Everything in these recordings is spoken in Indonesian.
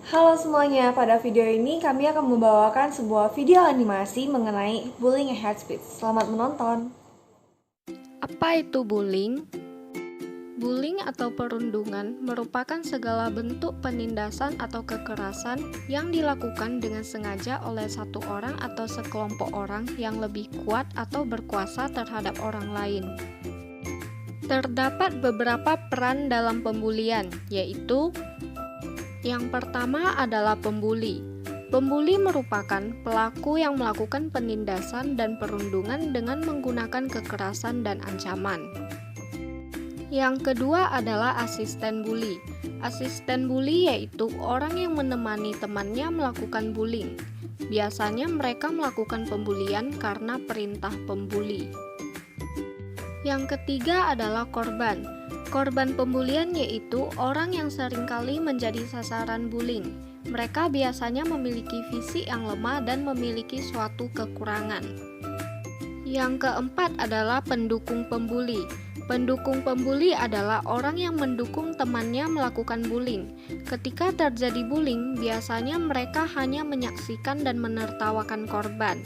Halo semuanya, pada video ini kami akan membawakan sebuah video animasi mengenai bullying and hate speech. Selamat menonton. Apa itu bullying? Bullying atau perundungan merupakan segala bentuk penindasan atau kekerasan yang dilakukan dengan sengaja oleh satu orang atau sekelompok orang yang lebih kuat atau berkuasa terhadap orang lain. Terdapat beberapa peran dalam pembulian, yaitu yang pertama adalah pembuli. Pembuli merupakan pelaku yang melakukan penindasan dan perundungan dengan menggunakan kekerasan dan ancaman. Yang kedua adalah asisten bully. Asisten bully yaitu orang yang menemani temannya melakukan bullying. Biasanya mereka melakukan pembulian karena perintah pembuli. Yang ketiga adalah korban. Korban pembulian yaitu orang yang seringkali menjadi sasaran bullying. Mereka biasanya memiliki fisik yang lemah dan memiliki suatu kekurangan. Yang keempat adalah pendukung pembuli. Pendukung pembuli adalah orang yang mendukung temannya melakukan bullying. Ketika terjadi bullying, biasanya mereka hanya menyaksikan dan menertawakan korban.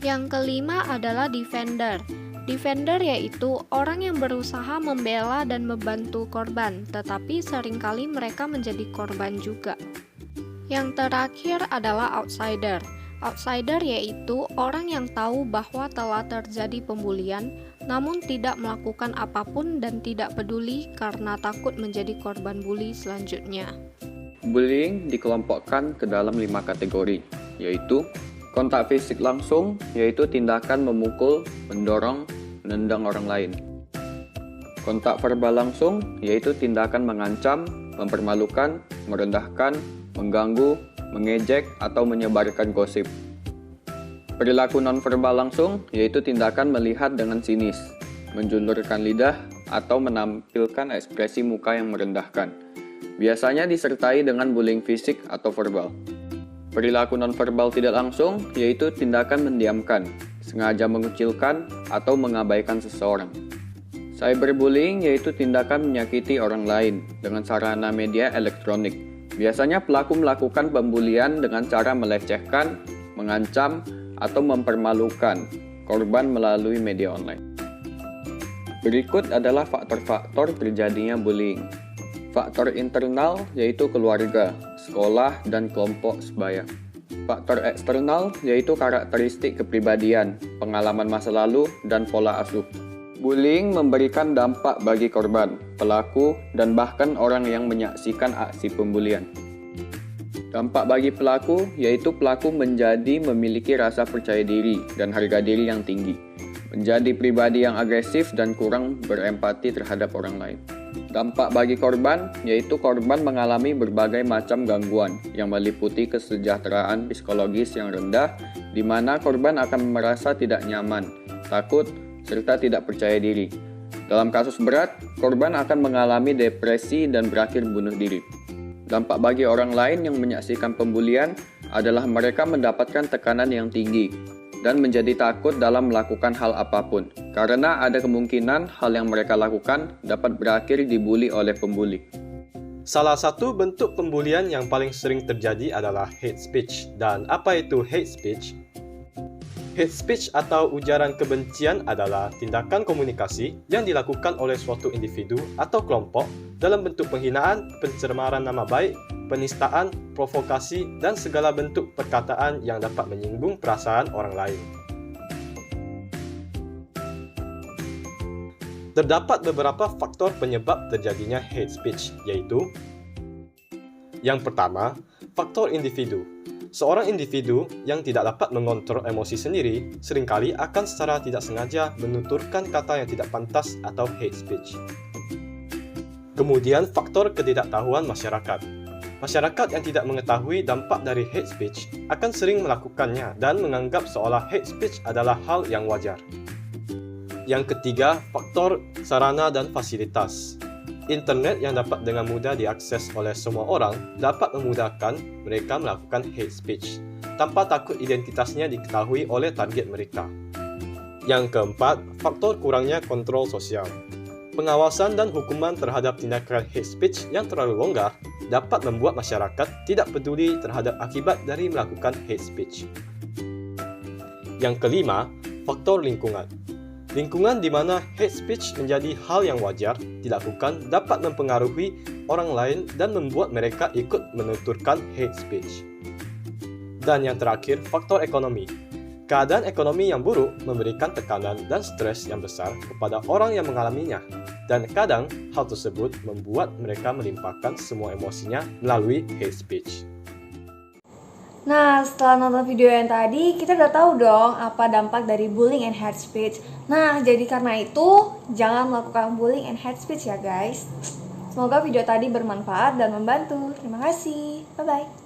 Yang kelima adalah defender. Defender yaitu orang yang berusaha membela dan membantu korban, tetapi seringkali mereka menjadi korban juga. Yang terakhir adalah outsider. Outsider yaitu orang yang tahu bahwa telah terjadi pembulian, namun tidak melakukan apapun dan tidak peduli karena takut menjadi korban bully selanjutnya. Bullying dikelompokkan ke dalam 5 kategori, yaitu kontak fisik langsung, yaitu tindakan memukul, mendorong, menendang orang lain. Kontak verbal langsung, yaitu tindakan mengancam, mempermalukan, merendahkan, mengganggu, mengejek, atau menyebarkan gosip. Perilaku nonverbal langsung, yaitu tindakan melihat dengan sinis, menjulurkan lidah, atau menampilkan ekspresi muka yang merendahkan. Biasanya disertai dengan bullying fisik atau verbal. Perilaku nonverbal tidak langsung, yaitu tindakan mendiamkan, sengaja mengucilkan, atau mengabaikan seseorang. Cyberbullying yaitu tindakan menyakiti orang lain dengan sarana media elektronik. Biasanya pelaku melakukan pembulian dengan cara melecehkan, mengancam, atau mempermalukan korban melalui media online. Berikut adalah faktor-faktor terjadinya bullying. Faktor internal yaitu keluarga, sekolah, dan kelompok sebaya. Faktor eksternal yaitu karakteristik kepribadian, pengalaman masa lalu, dan pola asuh. Bullying memberikan dampak bagi korban, pelaku, dan bahkan orang yang menyaksikan aksi pembulian. Dampak bagi pelaku yaitu pelaku menjadi memiliki rasa percaya diri dan harga diri yang tinggi, menjadi pribadi yang agresif dan kurang berempati terhadap orang lain. Dampak bagi korban yaitu korban mengalami berbagai macam gangguan yang meliputi kesejahteraan psikologis yang rendah, di mana korban akan merasa tidak nyaman, takut, serta tidak percaya diri. Dalam kasus berat, korban akan mengalami depresi dan berakhir bunuh diri. Dampak bagi orang lain yang menyaksikan pembulian adalah mereka mendapatkan tekanan yang tinggi dan menjadi takut dalam melakukan hal apapun, karena ada kemungkinan hal yang mereka lakukan dapat berakhir dibuli oleh pembuli. Salah satu bentuk pembulian yang paling sering terjadi adalah hate speech. Dan apa itu hate speech? Hate speech atau ujaran kebencian adalah tindakan komunikasi yang dilakukan oleh suatu individu atau kelompok dalam bentuk penghinaan, pencemaran nama baik, penistaan, provokasi, dan segala bentuk perkataan yang dapat menyinggung perasaan orang lain. Terdapat beberapa faktor penyebab terjadinya hate speech, yaitu yang pertama, faktor individu. Seorang individu yang tidak dapat mengontrol emosi sendiri seringkali akan secara tidak sengaja menuturkan kata yang tidak pantas atau hate speech. Kemudian, faktor ketidaktahuan masyarakat. Masyarakat yang tidak mengetahui dampak dari hate speech akan sering melakukannya dan menganggap seolah hate speech adalah hal yang wajar. Yang ketiga, faktor sarana dan fasilitas. Internet yang dapat dengan mudah diakses oleh semua orang dapat memudahkan mereka melakukan hate speech tanpa takut identitasnya diketahui oleh target mereka. Yang keempat, faktor kurangnya kontrol sosial. Pengawasan dan hukuman terhadap tindakan hate speech yang terlalu longgar dapat membuat masyarakat tidak peduli terhadap akibat dari melakukan hate speech. Yang kelima, faktor lingkungan. Lingkungan di mana hate speech menjadi hal yang wajar dilakukan dapat mempengaruhi orang lain dan membuat mereka ikut menuturkan hate speech. Dan yang terakhir, faktor ekonomi. Keadaan ekonomi yang buruk memberikan tekanan dan stres yang besar kepada orang yang mengalaminya, dan kadang hal tersebut membuat mereka melimpahkan semua emosinya melalui hate speech. Nah, setelah nonton video yang tadi, kita udah tahu dong apa dampak dari bullying and hate speech. Nah, jadi karena itu, jangan melakukan bullying and hate speech ya guys. Semoga video tadi bermanfaat dan membantu. Terima kasih. Bye-bye.